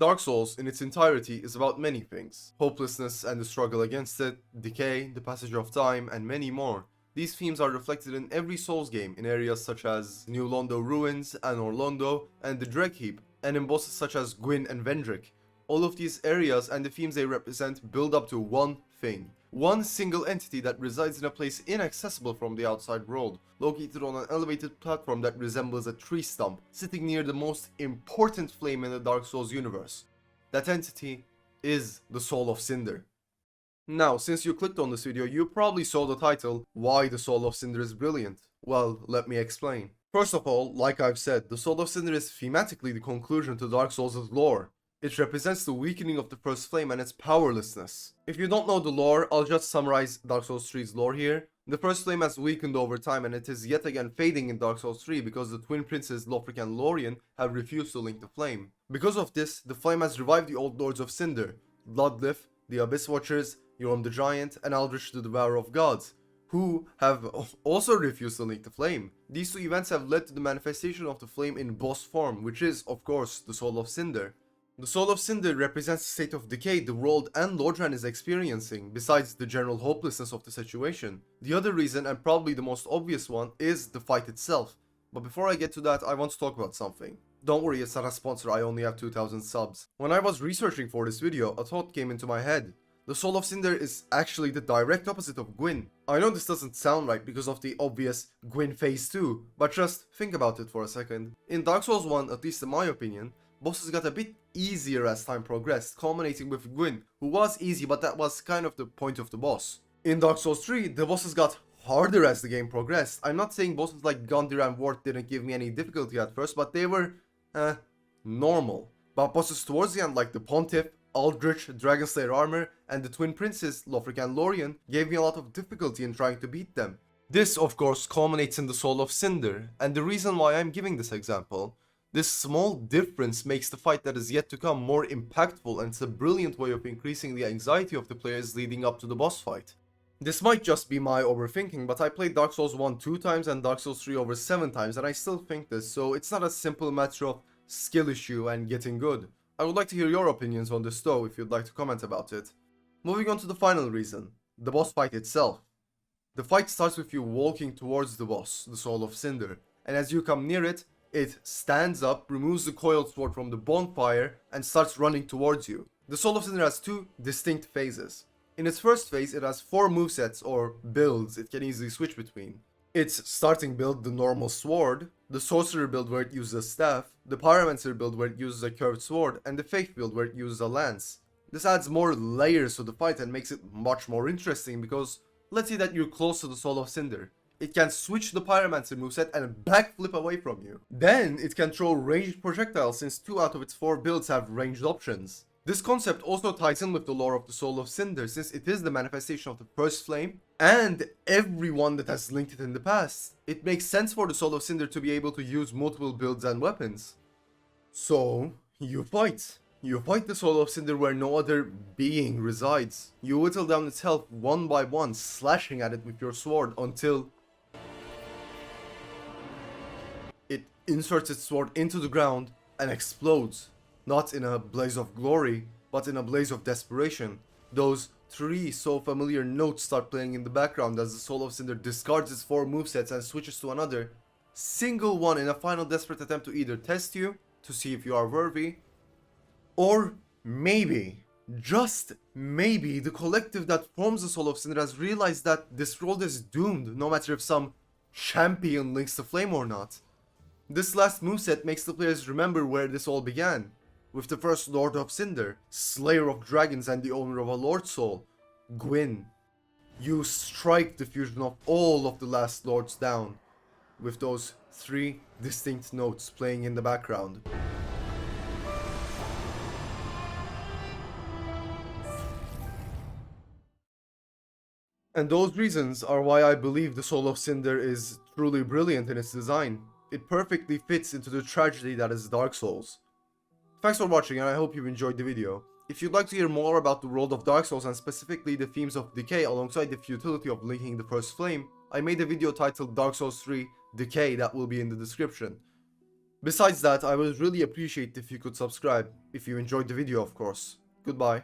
Dark Souls in its entirety is about many things: hopelessness and the struggle against it, decay, the passage of time, and many more. These themes are reflected in every Souls game in areas such as New Londo Ruins, Anor Londo, and the Dread Heap, and in bosses such as Gwyn and Vendrick. All of these areas and the themes they represent build up to one thing. One single entity that resides in a place inaccessible from the outside world, located on an elevated platform that resembles a tree stump, sitting near the most important flame in the Dark Souls universe. That entity is the Soul of Cinder. Now, since you clicked on this video, you probably saw the title, Why the Soul of Cinder is Brilliant. Well, let me explain. First of all, like I've said, the Soul of Cinder is thematically the conclusion to Dark Souls' lore. It represents the weakening of the first flame and its powerlessness. If you don't know the lore, I'll just summarize Dark Souls 3's lore here. The first flame has weakened over time and it is yet again fading in Dark Souls 3 because the twin princes Lothric and Lorien have refused to link the flame. Because of this, the flame has revived the old lords of Cinder, Bloodlif, the Abyss Watchers, Yhorm the Giant, and Aldrich the Devourer of Gods, who have also refused to link the flame. These two events have led to the manifestation of the flame in boss form, which is, of course, the Soul of Cinder. The Soul of Cinder represents the state of decay the world and Lordran is experiencing, besides the general hopelessness of the situation. The other reason, and probably the most obvious one, is the fight itself. But before I get to that, I want to talk about something. Don't worry, it's not a sponsor, I only have 2000 subs. When I was researching for this video, a thought came into my head. The Soul of Cinder is actually the direct opposite of Gwyn. I know this doesn't sound right because of the obvious Gwyn phase 2, but just think about it for a second. In Dark Souls 1, at least in my opinion, bosses got a bit easier as time progressed, culminating with Gwyn, who was easy but that was kind of the point of the boss. In Dark Souls 3, the bosses got harder as the game progressed. I'm not saying bosses like Gundyr and Wart didn't give me any difficulty at first, but they were, normal. But bosses towards the end like the Pontiff, Aldrich, Dragonslayer Armor, and the Twin Princes, Lothric and Lorien, gave me a lot of difficulty in trying to beat them. This, of course, culminates in the Soul of Cinder, and the reason why I'm giving this example, this small difference makes the fight that is yet to come more impactful, and it's a brilliant way of increasing the anxiety of the players leading up to the boss fight. This might just be my overthinking, but I played Dark Souls 1 2 times and Dark Souls 3 over 7 times, and I still think this, so it's not a simple matter of skill issue and getting good. I would like to hear your opinions on this though, if you'd like to comment about it. Moving on to the final reason, the boss fight itself. The fight starts with you walking towards the boss, the Soul of Cinder, and as you come near it, it stands up, removes the coiled sword from the bonfire, and starts running towards you. The Soul of Cinder has two distinct phases. In its first phase, it has 4 movesets, or builds, it can easily switch between. Its starting build, the normal sword, the sorcerer build where it uses a staff, the pyromancer build where it uses a curved sword, and the faith build where it uses a lance. This adds more layers to the fight and makes it much more interesting because, let's say that you're close to the Soul of Cinder. It can switch the pyromancer moveset and backflip away from you. Then it can throw ranged projectiles since 2 out of its 4 builds have ranged options. This concept also ties in with the lore of the Soul of Cinder since it is the manifestation of the first flame and everyone that has linked it in the past. It makes sense for the Soul of Cinder to be able to use multiple builds and weapons. So, you fight. You fight the Soul of Cinder where no other being resides. You whittle down its health one by one, slashing at it with your sword until it inserts its sword into the ground and explodes. Not in a blaze of glory, but in a blaze of desperation. Those 3 so familiar notes start playing in the background as the Soul of Cinder discards its 4 movesets and switches to another single one in a final desperate attempt to either test you, to see if you are worthy, or maybe, just maybe, the collective that forms the Soul of Cinder has realized that this world is doomed no matter if some champion links the flame or not. This last moveset makes the players remember where this all began, with the first Lord of Cinder, Slayer of Dragons and the owner of a Lord Soul, Gwyn. You strike the fusion of all of the last Lords down, with those 3 distinct notes playing in the background. And those reasons are why I believe the Soul of Cinder is truly brilliant in its design. It perfectly fits into the tragedy that is Dark Souls. Thanks for watching and I hope you enjoyed the video. If you'd like to hear more about the world of Dark Souls and specifically the themes of decay alongside the futility of linking the first flame, I made a video titled Dark Souls 3 Decay that will be in the description. Besides that, I would really appreciate if you could subscribe, if you enjoyed the video of course. Goodbye.